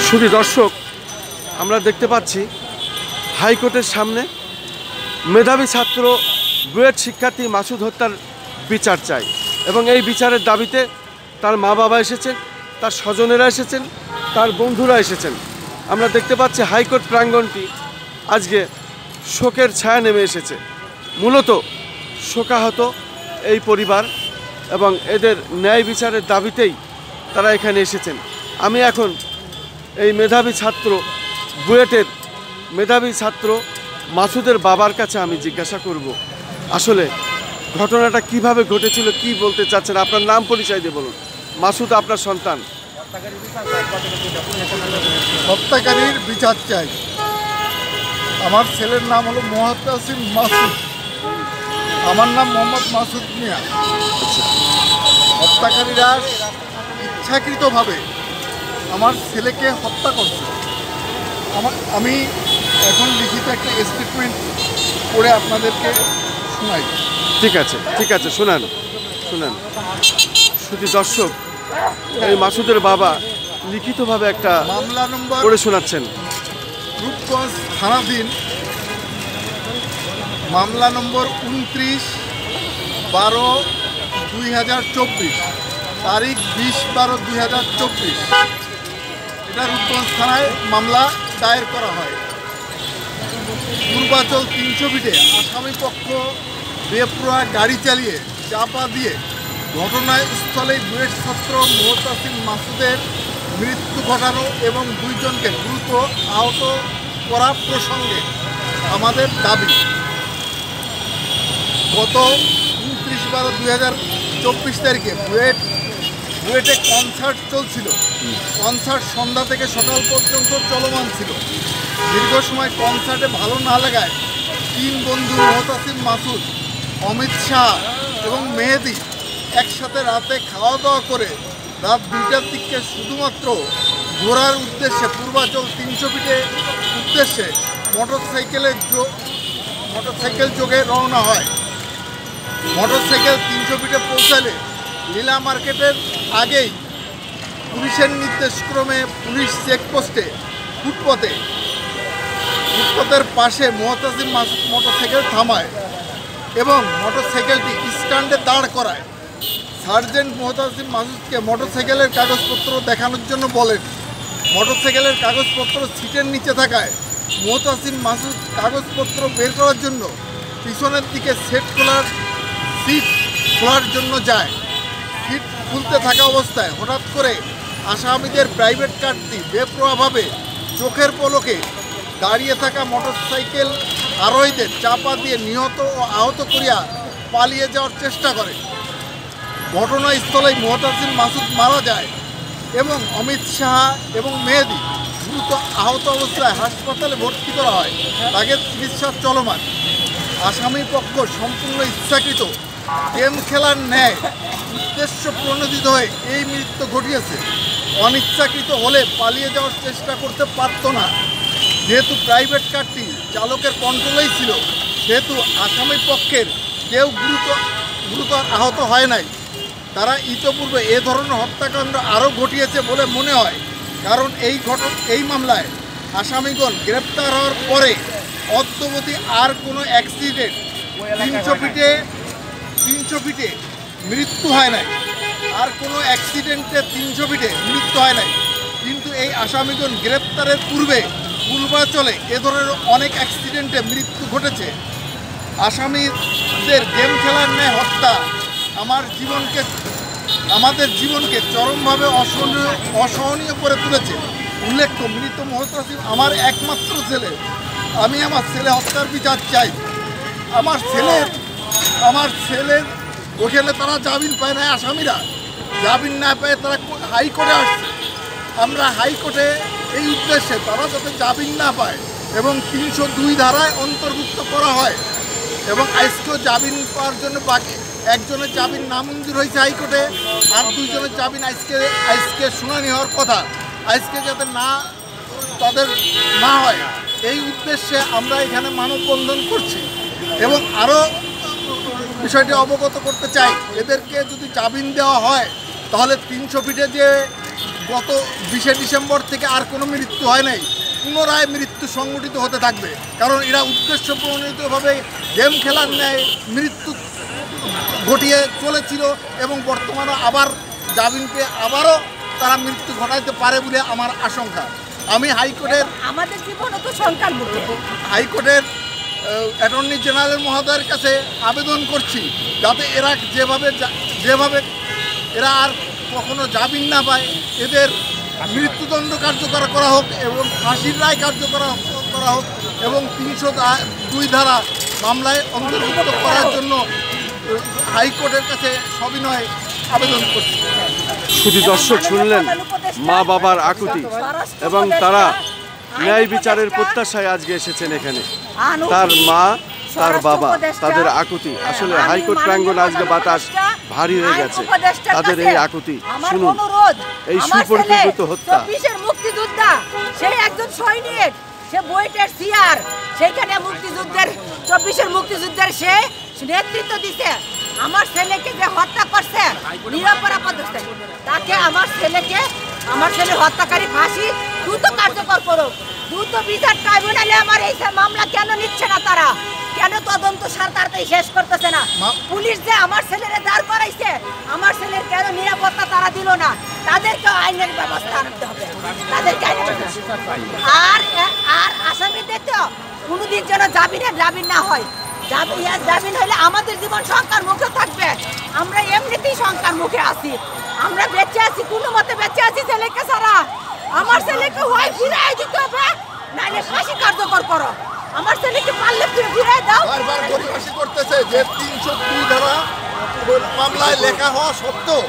শুধু দর্শক, আমরা দেখতে পাচ্ছি হাইকোর্টের সামনে মেধাবী ছাত্র বুয়েট শিক্ষার্থী মাসুদ হত্যার বিচার চাই এবং এই বিচারের দাবিতে তার মা বাবা এসেছেন, তার স্বজনেরা এসেছেন, তার বন্ধুরা এসেছেন। আমরা দেখতে পাচ্ছি হাইকোর্ট প্রাঙ্গণটি আজকে শোকের ছায়া নেমে এসেছে। মূলত শোকাহত এই পরিবার এবং এদের ন্যায় বিচারের দাবিতেই তারা এখানে এসেছেন। আমি এখন এই মেধাবী ছাত্র বুয়েটের মেধাবী ছাত্র মাসুদের বাবার কাছে আমি জিজ্ঞাসা করব আসলে ঘটনাটা কিভাবে ঘটেছিল, কি বলতে চাচ্ছেন। আপনার নাম পরিচয় দিয়ে বলুন। মাসুদ আপনার সন্তান। হত্যাকারীর বিচার চাই। আমার ছেলের নাম হলো মোহাতাসিম মাসুদ, আমার নাম মোহাম্মদ মাসুদ মিয়া। হত্যাকারীরা ইচ্ছাকৃতভাবে আমার ছেলেকে হত্যা করছে। আমি এখন লিখিত একটা স্টেটমেন্ট করে আপনাদেরকে শোনাই। ঠিক আছে, শোনান। শুধু দর্শক, এই মাসুদের বাবা লিখিতভাবে একটা মামলা নম্বর করে শোনাচ্ছেন। রূপগঞ্জ থানাধীন মামলা নম্বর 29/12/2024, তারিখ 20/12/2024। এটা রূপগঞ্জ থানায় মামলা দায়ের করা হয়। পূর্বাচল 300 ফিটে আসামি পক্ষ বেপরোয়া গাড়ি চালিয়ে চাপা দিয়ে ঘটনাস্থলেই বুয়েট ছাত্র মোহতাসিম মাসুদের মৃত্যু ঘটানো এবং 2 জনকে গুরুতর আহত করা প্রসঙ্গে আমাদের দাবি, গত 29/12/2024 তারিখে বুয়েটে কনসার্ট চলছিল। কনসার্ট সন্ধ্যা থেকে সকাল পর্যন্ত চলমান ছিল। দীর্ঘ সময় কনসার্টে ভালো না লাগায় 3 বন্ধু মোহতাসিম মাসুদ, অমিত শাহ এবং মেহেদি একসাথে রাতে খাওয়া দাওয়া করে রাত 2টার দিকে শুধুমাত্র ঘোরার উদ্দেশ্যে পূর্বাচল 300 ফিটে উদ্দেশ্যে মোটরসাইকেল যোগে রওনা হয়। মোটরসাইকেল 300 ফিটে পৌঁছালে লীলা মার্কেটের আগেই পুলিশের নির্দেশক্রমে পুলিশ চেকপোস্টে ফুটপথের পাশে মোহতাসিম মাসুদ মোটরসাইকেল থামায় এবং মোটরসাইকেলটি স্ট্যান্ডে দাঁড় করায়। সার্জেন্ট মোহতাসিম মাসুদকে মোটরসাইকেলের কাগজপত্র দেখানোর জন্য বলেন। মোটরসাইকেলের কাগজপত্র সিটের নিচে থাকায় মোহতাসিম মাসুদ কাগজপত্র বের করার জন্য পিছনের দিকে সিট খোলার জন্য যায়। সিট খুলতে থাকা অবস্থায় হঠাৎ করে আসামিদের প্রাইভেট কারটি বেপরোয়াভাবে চোখের পলকে দাঁড়িয়ে থাকা মোটরসাইকেল আরোহীদের চাপা দিয়ে নিহত ও আহত করিয়া পালিয়ে যাওয়ার চেষ্টা করে। ঘটনাস্থলেই মোহতাসিম মাসুদ মারা যায় এবং অমিত শাহ এবং মেহেদি দ্রুত আহত অবস্থায় হাসপাতালে ভর্তি করা হয়। তাদের চিকিৎসা চলমান। আসামি পক্ষ সম্পূর্ণ ইচ্ছাকৃত গেম খেলার ন্যায় উদ্দেশ্য প্রণোদিত হয়ে এই মৃত্যু ঘটিয়েছে। অনিচ্ছাকৃত হলে পালিয়ে যাওয়ার চেষ্টা করতে পারত না। যেহেতু প্রাইভেট কারটি চালকের কন্ট্রোলেই ছিল, সেহেতু আসামি পক্ষের কেউ গুরুতর আহত হয় নাই। তারা ইতোপূর্বে এ ধরনের হত্যাকাণ্ড আরও ঘটিয়েছে বলে মনে হয়, কারণ এই মামলায় আসামিগণ গ্রেপ্তার হওয়ার পরে অদ্যাবধি আর কোনো অ্যাক্সিডেন্ট 300 ফিটে মৃত্যু হয় নাই। আর কোনো অ্যাক্সিডেন্টে 300 ফিটে মৃত্যু হয় নাই। কিন্তু এই আসামিগণ গ্রেপ্তারের পূর্বে পূর্বাচলে এ ধরনের অনেক অ্যাক্সিডেন্টে মৃত্যু ঘটেছে। আসামিদের গেম খেলার ন্যায় হত্যা আমাদের জীবনকে চরমভাবে অসহনীয় করে তুলেছে। উল্লেখ্য, মৃত মোহতাসিম আমার একমাত্র ছেলে। আমি আমার ছেলে হত্যার বিচার চাই। আমার ছেলের ওখানে তারা জামিন পায় না। আসামিরা জামিন না পেয়ে তারা হাইকোর্টে আসছে। আমরা হাইকোর্টে এই উদ্দেশ্যে তারা যাতে জামিন না পায় এবং 302 ধারায় অন্তর্ভুক্ত করা হয় এবং আজকেও জামিন পাওয়ার জন্য বাকি একজনের জামিন নামঞ্জুর হয়েছে হাইকোর্টে, আর 2 জনের জামিন আজকে শুনানি হওয়ার কথা। আজকে যাতে তাদের না হয় এই উদ্দেশ্যে আমরা এখানে মানববন্ধন করছি এবং আরও বিষয়টি অবগত করতে চাই। এদেরকে যদি জামিন দেওয়া হয় তাহলে 300 ফিটে যে গত 20শে ডিসেম্বর থেকে আর কোনো মৃত্যু হয় নাই, পুনরায় মৃত্যু সংঘটিত হতে থাকবে। কারণ এরা উদ্দেশ্য প্রণোদিতভাবে গেম খেলার ন্যায় মৃত্যু ঘটিয়ে চলেছিল এবং বর্তমানে আবার জামিন পেয়ে আবারও তারা মৃত্যু ঘটাইতে পারে বলে আমার আশঙ্কা। আমি হাইকোর্টের আমাদের জীবনও তো শঙ্কার মুখে। হাইকোর্টের অ্যাটর্নি জেনারেল মহোদয়ের কাছে আবেদন করছি যাতে এরা যেভাবে এরা আর কখনো জামিন না পায়, এদের মৃত্যুদণ্ড কার্যকর করা হোক এবং ফাঁসির রায় কার্যকর করা হোক এবং 302 ধারা মামলায় অন্তর্ভুক্ত করার জন্য হাইকোর্টের কাছে সবিনয় আবেদন করছি। শুধু দর্শক শুনলেন মা বাবার আকুতি এবং তারা ন্যায় বিচারের প্রত্যাশায় আজকে এসেছেন এখানে। তার মা, তার বাবা, তাদের আকুতি। আসলে হাইকোর্ট প্রাঙ্গণ আজকে বাতাস ভারী হয়ে গেছে তাদের এই আকুতি। শুনুন এই সুপরিকল্পিত হত্যা। 24-এর মুক্তিযোদ্ধা, সেই একজন সৈনিক, সে বুয়েটের সিআর, সেইখানে মুক্তিযুদ্ধের 24-এর মুক্তিযুদ্ধের সে নেতৃত্ব দিছে। আমার ছেলেকে যে হত্যা করছে নিরপরাধ, তাকে আমার ছেলে হত্যাকারী ফাঁসি দ্রুত কার্যকর করুক। দ্রুত বিচার ট্রাইব্যুনালে আমার এই মামলা কেন নিচ্ছে না তারা? কেন তদন্ত তাড়াতাড়ি শেষ করতেছে না? পুলিশ যে আমার ছেলেরে দাঁড় করাইছে, আমার ছেলের কেন নিরাপত্তা তারা দিল না? তাদেরকে আইনের ব্যবস্থা আনতে হবে, তাদেরকে আর আসামিদের তো কোনোদিন যেন জামিন না হয়। জামিন হলে আমাদের জীবন শঙ্কার মুখে থাকবে। আমরা এমনিতেই শঙ্কার মুখে আছি। আমরা বেঁচে আছি, কোনো মতে বেঁচে আছি ছেলেকে ছাড়া। আমার ছেলেকে হয় ফিরাই দিতে হবে, নাহলে ফাঁসি কার্যকর করো। আমার ছেলেকে পারলে ফিরাই দাও। বারবার পরিভাষিত করতেছে যে 302 ধারা মামলায় লেখা হওয়া সত্ত্বেও